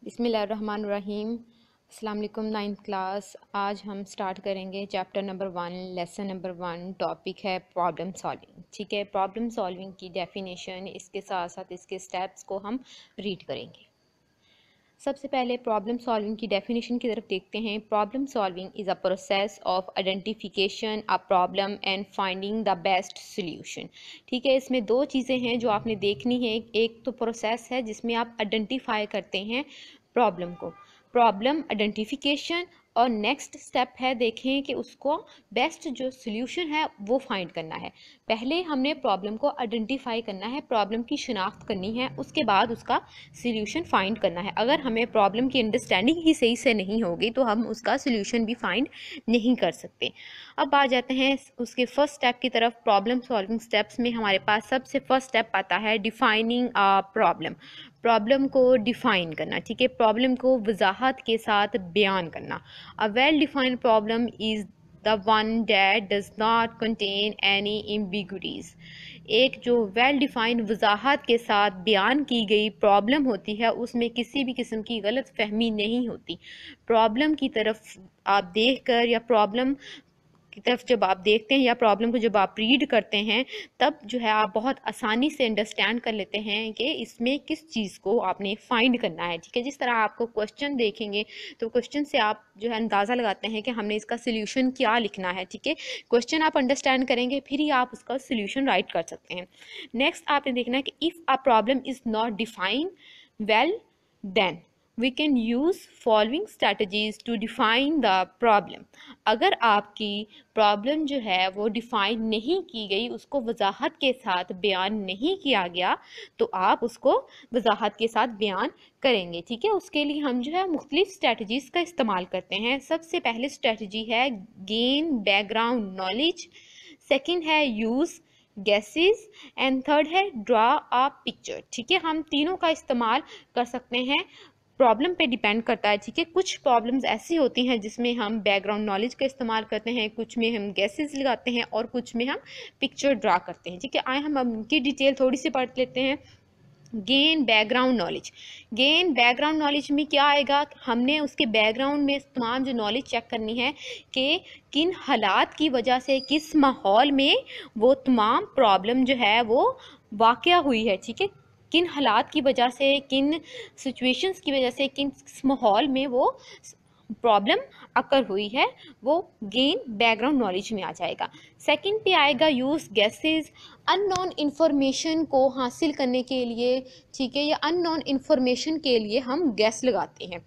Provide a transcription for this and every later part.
बिस्मिल्लाहिर्रहमानिर्रहीम। अस्सलाम वालेकुम। 9th class. आज हम स्टार्ट करेंगे chapter number 1, lesson number 1। Topic है प्रॉब्लम सॉल्विंग। ठीक है, प्रॉब्लम सॉल्विंग की डेफिनेशन, इसके साथ साथ इसके स्टेप्स को हम रीड करेंगे। सबसे पहले प्रॉब्लम सॉल्विंग की डेफिनेशन की तरफ देखते हैं। Problem solving is a process of identification a problem and finding the best solution. ठीक है, इसमें दो चीज़ें हैं जो आपने देखनी है। एक तो प्रोसेस है जिसमें आप आइडेंटिफाई करते हैं प्रॉब्लम को, प्रॉब्लम आइडेंटिफिकेशन, और नेक्स्ट स्टेप है देखें कि उसको बेस्ट जो सोल्यूशन है वो फाइंड करना है। पहले हमने प्रॉब्लम को आइडेंटिफाई करना है, प्रॉब्लम की शिनाख्त करनी है, उसके बाद उसका सोल्यूशन फाइंड करना है। अगर हमें प्रॉब्लम की अंडरस्टैंडिंग ही सही से नहीं होगी तो हम उसका सोल्यूशन भी फाइंड नहीं कर सकते। अब आ जाते हैं उसके फर्स्ट स्टेप की तरफ। प्रॉब्लम सॉल्विंग स्टेप्स में हमारे पास सबसे फर्स्ट स्टेप आता है डिफाइनिंग अ प्रॉब्लम। प्रॉब्लम को डिफाइन करना। ठीक है, प्रॉब्लम को वजाहत के साथ बयान करना। A well defined problem is the one that does not contain any ambiguities. एक जो वेल डिफाइंड वजाहत के साथ बयान की गई प्रॉब्लम होती है उसमें किसी भी किस्म की गलत फहमी नहीं होती। प्रॉब्लम की तरफ आप देखकर या प्रॉब्लम की तरफ जब आप देखते हैं या प्रॉब्लम को जब आप रीड करते हैं तब जो है आप बहुत आसानी से अंडरस्टैंड कर लेते हैं कि इसमें किस चीज़ को आपने फाइंड करना है। ठीक है, जिस तरह आपको क्वेश्चन देखेंगे तो क्वेश्चन से आप जो है अंदाज़ा लगाते हैं कि हमने इसका सोल्यूशन क्या लिखना है। ठीक है, क्वेश्चन आप अंडरस्टैंड करेंगे फिर ही आप उसका सोल्यूशन राइट कर सकते हैं। नेक्स्ट आपने देखना है कि if a problem is not define well then we can use following strategies to define the problem। अगर आपकी प्रॉब्लम जो है वो डिफाइन नहीं की गई, उसको वजाहत के साथ बयान नहीं किया गया, तो आप उसको वजाहत के साथ बयान करेंगे। ठीक है, उसके लिए हम जो है मुख्तलिफ स्ट्रेटजीज का इस्तेमाल करते हैं। सबसे पहले स्ट्रेटजी है गेन बैकग्राउंड नॉलेज, सेकंड है यूज़ गैसेस, एंड थर्ड है ड्रा अ पिक्चर। ठीक है, हम तीनों का इस्तेमाल कर सकते हैं, प्रॉब्लम पे डिपेंड करता है। ठीक है, कुछ प्रॉब्लम्स ऐसी होती हैं जिसमें हम बैकग्राउंड नॉलेज का इस्तेमाल करते हैं, कुछ में हम गैसेस लगाते हैं और कुछ में हम पिक्चर ड्रा करते हैं। ठीक है, आए हम उनकी डिटेल थोड़ी सी पढ़ लेते हैं। Gain background knowledge. Gain background knowledge में क्या आएगा, हमने उसके बैकग्राउंड में तमाम जो नॉलेज चेक करनी है कि किन हालात की वजह से, किस माहौल में वो तमाम प्रॉब्लम जो है वो वाक़या हुई है। ठीक है, किन हालात की वजह से, किन सिचुएशंस की वजह से, किन माहौल में वो प्रॉब्लम अकर हुई है, वो गेन बैकग्राउंड नॉलेज में आ जाएगा। सेकंड पे आएगा यूज़ गैसेस। अननोन इन्फॉर्मेशन को हासिल करने के लिए, ठीक है, या अननोन इन्फॉर्मेशन के लिए हम गैस लगाते हैं।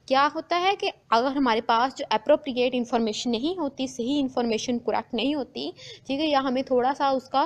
क्या होता है कि अगर हमारे पास जो अप्रोप्रिएट इन्फॉर्मेशन नहीं होती, सही इन्फॉर्मेशन करेक्ट नहीं होती, ठीक है, या हमें थोड़ा सा उसका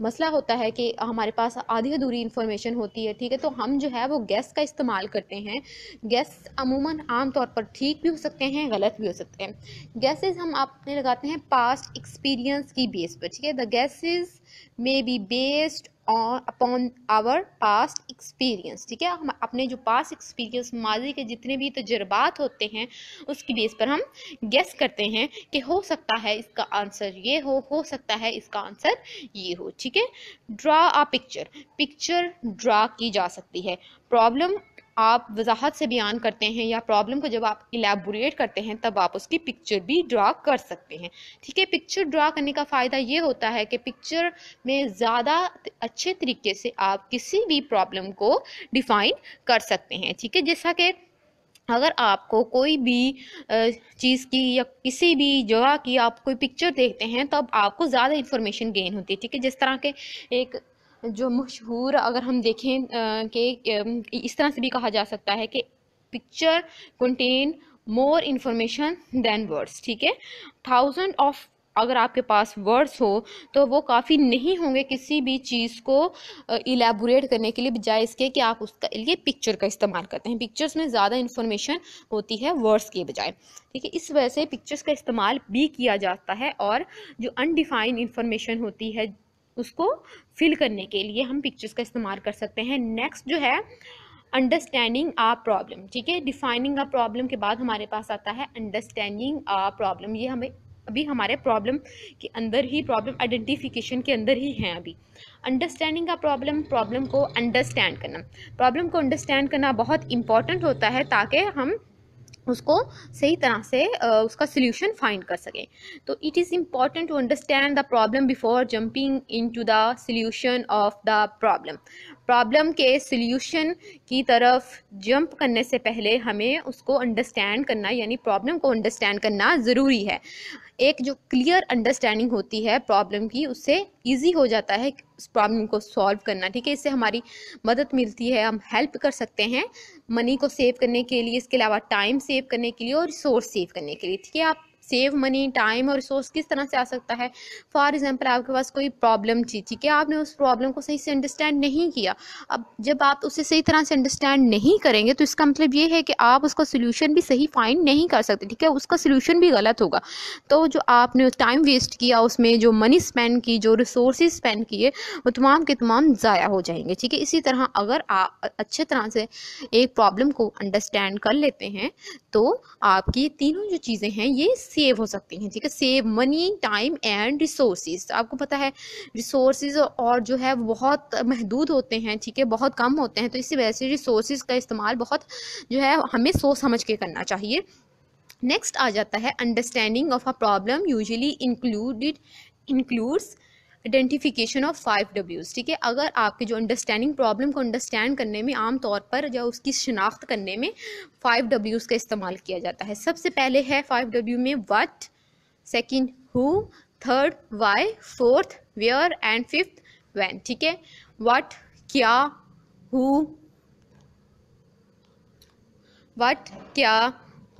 मसला होता है कि हमारे पास आधी अधूरी इन्फॉर्मेशन होती है, ठीक है, तो हम जो है वो गैस का इस्तेमाल करते हैं। गैस अमूमन आम तौर पर ठीक भी हो सकते हैं, गलत भी हो सकते हैं। गैसेस हम अपने लगाते हैं पास्ट एक्सपीरियंस की बेस पर। ठीक है, the guesses may be based upon our past experience. ठीक है, हम अपने जो पास्ट एक्सपीरियंस, माजी के जितने भी तजुर्बात होते हैं उसकी बेस पर हम गेस करते हैं कि हो सकता है इसका आंसर ये हो सकता है इसका आंसर ये हो। ठीक है, draw a picture. Picture draw की जा सकती है। प्रॉब्लम आप वजाहत से बयान करते हैं या प्रॉब्लम को जब आप इलेबोरेट करते हैं तब आप उसकी पिक्चर भी ड्रा कर सकते हैं। ठीक है, पिक्चर ड्रा करने का फ़ायदा ये होता है कि पिक्चर में ज़्यादा अच्छे तरीके से आप किसी भी प्रॉब्लम को डिफाइन कर सकते हैं। ठीक है, जैसा कि अगर आपको कोई भी चीज़ की या किसी भी जगह की आप कोई पिक्चर देखते हैं तब आपको ज़्यादा इन्फॉर्मेशन गेन होती है। ठीक है, जिस तरह के एक जो मशहूर अगर हम देखें कि इस तरह से भी कहा जा सकता है कि picture contain more information than words. ठीक है, थाउजेंड ऑफ अगर आपके पास वर्ड्स हो तो वो काफ़ी नहीं होंगे किसी भी चीज़ को इलेबोरेट करने के लिए, बजाय इसके कि आप उसका लिए पिक्चर का इस्तेमाल करते हैं। पिक्चर्स में ज़्यादा इन्फॉर्मेशन होती है वर्ड्स के बजाय। ठीक है, इस वजह से पिक्चर्स का इस्तेमाल भी किया जाता है और जो अनडिफाइंड इन्फॉर्मेशन होती है उसको फिल करने के लिए हम पिक्चर्स का इस्तेमाल कर सकते हैं। नेक्स्ट जो है अंडरस्टैंडिंग आ प्रॉब्लम। ठीक है, डिफाइनिंग आ प्रॉब्लम के बाद हमारे पास आता है अंडरस्टैंडिंग आ प्रॉब्लम। ये हमें अभी हमारे प्रॉब्लम के अंदर ही, प्रॉब्लम आइडेंटिफिकेशन के अंदर ही हैं अभी। अंडरस्टैंडिंग का प्रॉब्लम, प्रॉब्लम को अंडरस्टैंड करना, प्रॉब्लम को अंडरस्टैंड करना बहुत इंपॉर्टेंट होता है ताकि हम उसको सही तरह से उसका सोल्यूशन फाइंड कर सकें। तो it is important to understand the problem before jumping into the solution of the problem. Problem के सोल्यूशन की तरफ जंप करने से पहले हमें उसको अंडरस्टैंड करना, यानी प्रॉब्लम को अंडरस्टैंड करना ज़रूरी है। एक जो क्लियर अंडरस्टैंडिंग होती है प्रॉब्लम की, उससे इजी हो जाता है उस प्रॉब्लम को सॉल्व करना, ठीक है। इससे हमारी मदद मिलती है, हम हेल्प कर सकते हैं मनी को सेव करने के लिए, इसके अलावा टाइम सेव करने के लिए और रिसोर्स सेव करने के लिए, ठीक है। आप सेव मनी, टाइम और रिसोर्स किस तरह से आ सकता है? फॉर एग्जांपल आपके पास कोई प्रॉब्लम थी, ठीक है, आपने उस प्रॉब्लम को सही से अंडरस्टैंड नहीं किया। अब जब आप उसे सही तरह से अंडरस्टैंड नहीं करेंगे तो इसका मतलब ये है कि आप उसका सोल्यूशन भी सही फाइंड नहीं कर सकते, ठीक है, उसका सोल्यूशन भी गलत होगा। तो जो आपने टाइम वेस्ट किया, उसमें जो मनी स्पेंड की, जो रिसोर्सेज स्पेंड किए, वो तमाम के तमाम ज़ाया हो जाएंगे, ठीक है। इसी तरह अगर आप अच्छे तरह से एक प्रॉब्लम को अंडरस्टैंड कर लेते हैं तो आपकी तीनों जो चीज़ें हैं ये सेव हो सकती हैं, ठीक है। Save money, time and resources. आपको पता है रिसोर्सेज और जो है बहुत महदूद होते हैं, ठीक है, बहुत कम होते हैं, तो इसी वजह से रिसोर्सेज का इस्तेमाल बहुत जो है हमें सोच समझ के करना चाहिए। नेक्स्ट आ जाता है understanding of a problem usually includes identification of 5 Ws, ठीक है। अगर आपके जो अंडरस्टैंडिंग, प्रॉब्लम को अंडरस्टैंड करने में आम तौर पर या उसकी शिनाख्त करने में 5 Ws का इस्तेमाल किया जाता है। सबसे पहले है 5 W में what, second who, third why, fourth where and fifth when, ठीक है। व्हाट क्या, हु, व्हाट क्या,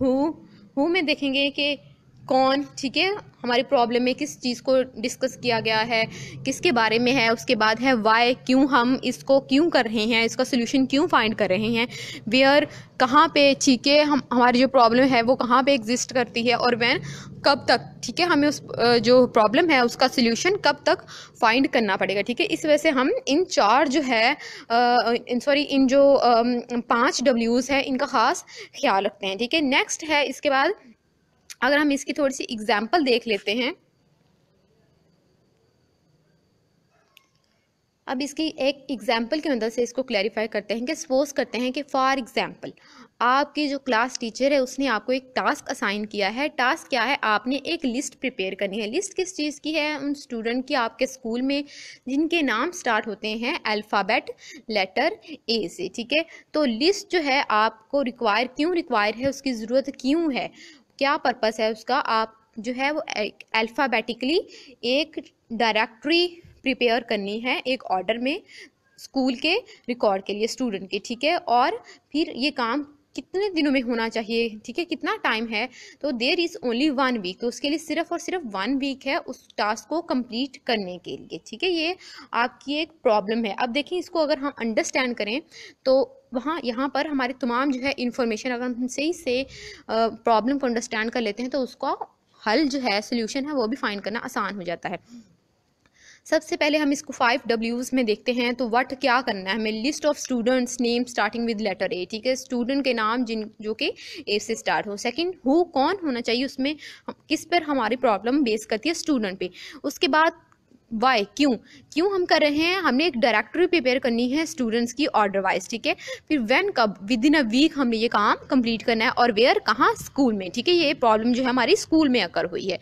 हु में देखेंगे कि कौन, ठीक है, हमारी प्रॉब्लम में किस चीज़ को डिस्कस किया गया है, किसके बारे में है। उसके बाद है वाई, क्यों हम इसको क्यों कर रहे हैं, इसका सोल्यूशन क्यों फाइंड कर रहे हैं। वेयर, कहाँ पे, ठीक है, हमारी जो प्रॉब्लम है वो कहाँ पे एग्जिस्ट करती है। और व्हेन, कब तक, ठीक है, हमें उस जो प्रॉब्लम है उसका सोल्यूशन कब तक फाइंड करना पड़ेगा, ठीक है। इस वजह से हम इन चार जो है इन जो 5 Ws है इनका ख़ास ख्याल रखते हैं, ठीक है। नेक्स्ट है इसके बाद अगर हम इसकी थोड़ी सी एग्जाम्पल देख लेते हैं। अब इसकी एक एग्जाम्पल की मदद से इसको क्लैरिफाई करते हैं कि सपोज करते हैं कि फॉर एग्जाम्पल आपकी जो क्लास टीचर है उसने आपको एक टास्क असाइन किया है। टास्क क्या है? आपने एक लिस्ट प्रिपेयर करनी है। लिस्ट किस चीज़ की है? उन स्टूडेंट की आपके स्कूल में जिनके नाम स्टार्ट होते हैं अल्फ़ाबेट लेटर ए से, ठीक है। तो लिस्ट जो है आपको क्यों रिक्वायर है, उसकी ज़रूरत क्यों है, क्या पर्पस है उसका? आप जो है वो अल्फ़ाबेटिकली एक डायरेक्टरी प्रिपेयर करनी है एक ऑर्डर में स्कूल के रिकॉर्ड के लिए स्टूडेंट के, ठीक है। और फिर ये काम कितने दिनों में होना चाहिए, ठीक है, कितना टाइम है? तो देयर इज़ ओनली 1 वीक, तो उसके लिए सिर्फ और सिर्फ 1 वीक है उस टास्क को कंप्लीट करने के लिए, ठीक है। ये आपकी एक प्रॉब्लम है। अब देखिए इसको अगर हम अंडरस्टैंड करें तो यहाँ पर हमारे तमाम जो है इंफॉर्मेशन अगर हम सही से प्रॉब्लम को अंडरस्टैंड कर लेते हैं तो उसका हल जो है, सोल्यूशन है, वो भी फाइंड करना आसान हो जाता है। सबसे पहले हम इसको 5 Ws में देखते हैं। तो व्हाट क्या करना है हमें? List of students name starting with letter A, ठीक है, स्टूडेंट के नाम जो कि ए से स्टार्ट हो। सेकंड हु, कौन होना चाहिए उसमें, किस पर हमारी प्रॉब्लम बेस करती है, स्टूडेंट पे। उसके बाद वाई, क्यों हम कर रहे हैं, हमने एक डायरेक्टरी प्रिपेयर करनी है स्टूडेंट्स की ऑर्डर वाइज, ठीक है। फिर व्हेन, कब, विद इन अ वीक हमने ये काम कंप्लीट करना है। और वेयर, कहाँ, स्कूल में, ठीक है। ये प्रॉब्लम जो है हमारी स्कूल में अकर हुई है।